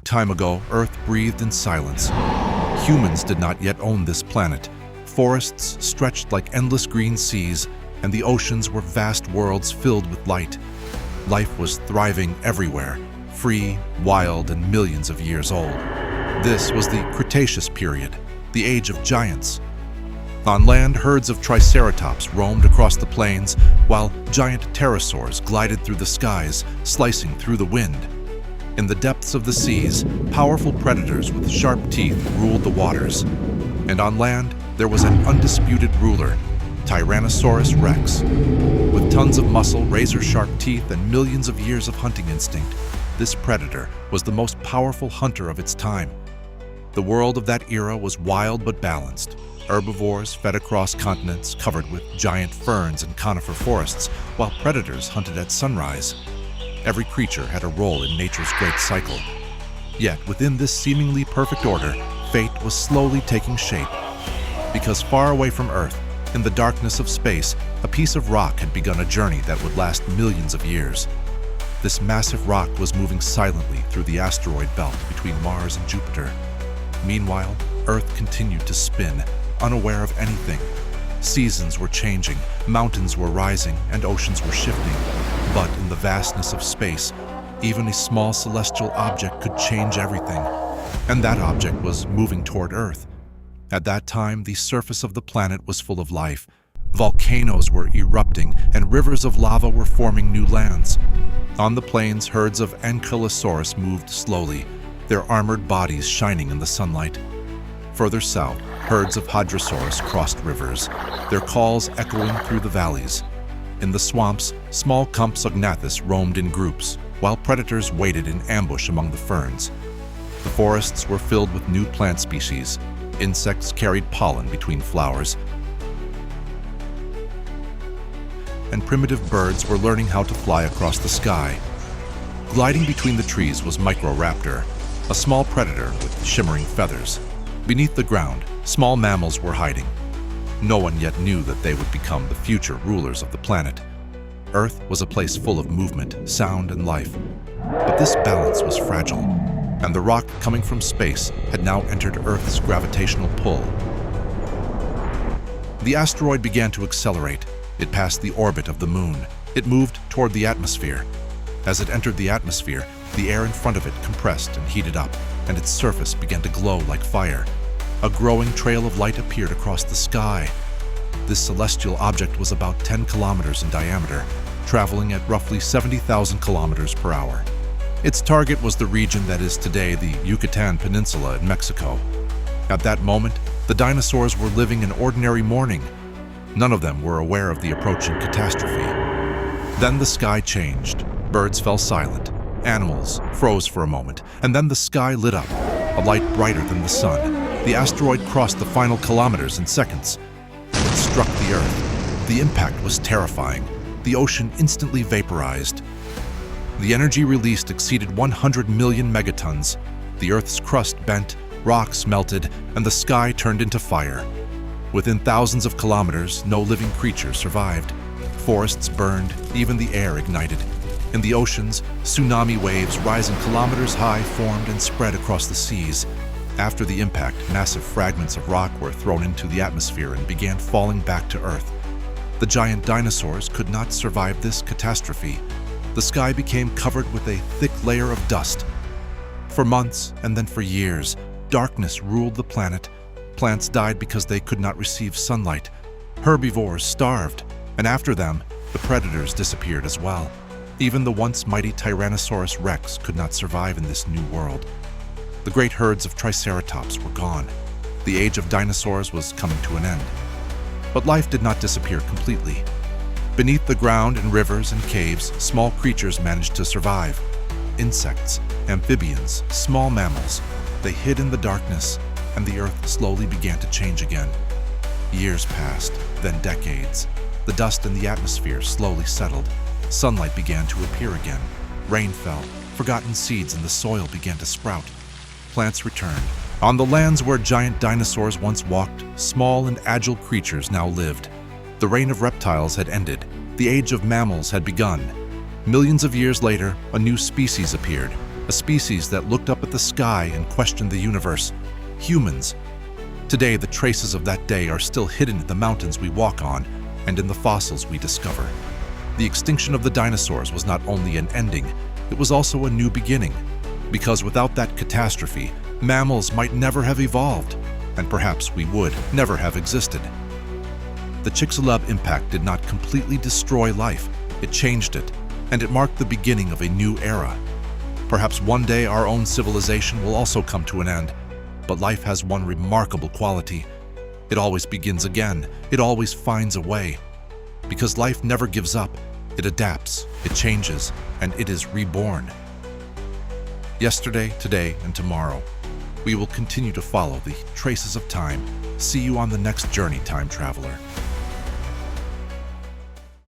time ago, Earth breathed in silence. Humans did not yet own this planet. Forests stretched like endless green seas, and the oceans were vast worlds filled with light. Life was thriving everywhere, free, wild, and millions of years old. This was the Cretaceous period, the age of giants. On land, herds of Triceratops roamed across the plains, while giant Pterosaurs glided through the skies, slicing through the wind. In the depths of the seas, powerful predators with sharp teeth ruled the waters. And on land, there was an undisputed ruler, Tyrannosaurus Rex. With tons of muscle, razor-sharp teeth, and millions of years of hunting instinct, this predator was the most powerful hunter of its time. The world of that era was wild but balanced. Herbivores fed across continents covered with giant ferns and conifer forests, while predators hunted at sunrise. Every creature had a role in nature's great cycle. Yet, within this seemingly perfect order, fate was slowly taking shape. Because far away from Earth, in the darkness of space, a piece of rock had begun a journey that would last millions of years. This massive rock was moving silently through the asteroid belt between Mars and Jupiter. Meanwhile, Earth continued to spin, unaware of anything. Seasons were changing, mountains were rising, and oceans were shifting. But in the vastness of space, even a small celestial object could change everything. And that object was moving toward Earth. At that time, the surface of the planet was full of life. Volcanoes were erupting, and rivers of lava were forming new lands. On the plains, herds of Ankylosaurus moved slowly, their armored bodies shining in the sunlight. Further south, herds of Hadrosaurus crossed rivers, their calls echoing through the valleys. In the swamps, small Compsognathus roamed in groups, while predators waited in ambush among the ferns. The forests were filled with new plant species. Insects carried pollen between flowers, and primitive birds were learning how to fly across the sky. Gliding between the trees was Microraptor, a small predator with shimmering feathers. Beneath the ground, small mammals were hiding. No one yet knew that they would become the future rulers of the planet. Earth was a place full of movement, sound, and life. But this balance was fragile, and the rock coming from space had now entered Earth's gravitational pull. The asteroid began to accelerate. It passed the orbit of the moon. It moved toward the atmosphere. As it entered the atmosphere, the air in front of it compressed and heated up, and its surface began to glow like fire. A growing trail of light appeared across the sky. This celestial object was about 10 kilometers in diameter, traveling at roughly 70,000 kilometers per hour. Its target was the region that is today the Yucatan Peninsula in Mexico. At that moment, the dinosaurs were living an ordinary morning. None of them were aware of the approaching catastrophe. Then the sky changed. Birds fell silent. Animals froze for a moment, and then the sky lit up, a light brighter than the sun. The asteroid crossed the final kilometers in seconds. It struck the Earth. The impact was terrifying. The ocean instantly vaporized. The energy released exceeded 100 million megatons. The Earth's crust bent, rocks melted, and the sky turned into fire. Within thousands of kilometers, no living creature survived. Forests burned, even the air ignited. In the oceans, tsunami waves rising kilometers high formed and spread across the seas. After the impact, massive fragments of rock were thrown into the atmosphere and began falling back to Earth. The giant dinosaurs could not survive this catastrophe. The sky became covered with a thick layer of dust. For months, and then for years, darkness ruled the planet. Plants died because they could not receive sunlight. Herbivores starved, and after them, the predators disappeared as well. Even the once mighty Tyrannosaurus Rex could not survive in this new world. The great herds of Triceratops were gone. The age of dinosaurs was coming to an end. But life did not disappear completely. Beneath the ground, in rivers and caves, small creatures managed to survive. Insects, amphibians, small mammals. They hid in the darkness, and the Earth slowly began to change again. Years passed, then decades. The dust in the atmosphere slowly settled. Sunlight began to appear again. Rain fell. Forgotten seeds in the soil began to sprout. Plants returned. On the lands where giant dinosaurs once walked, small and agile creatures now lived. The reign of reptiles had ended. The age of mammals had begun. Millions of years later, a new species appeared, a species that looked up at the sky and questioned the universe. Humans. Today, the traces of that day are still hidden in the mountains we walk on and in the fossils we discover. The extinction of the dinosaurs was not only an ending, it was also a new beginning. Because without that catastrophe, mammals might never have evolved, and perhaps we would never have existed. The Chicxulub impact did not completely destroy life, it changed it, and it marked the beginning of a new era. Perhaps one day our own civilization will also come to an end, but life has one remarkable quality. It always begins again, it always finds a way. Because life never gives up, it adapts, it changes, and it is reborn. Yesterday, today, and tomorrow, we will continue to follow the traces of time. See you on the next journey, time traveler.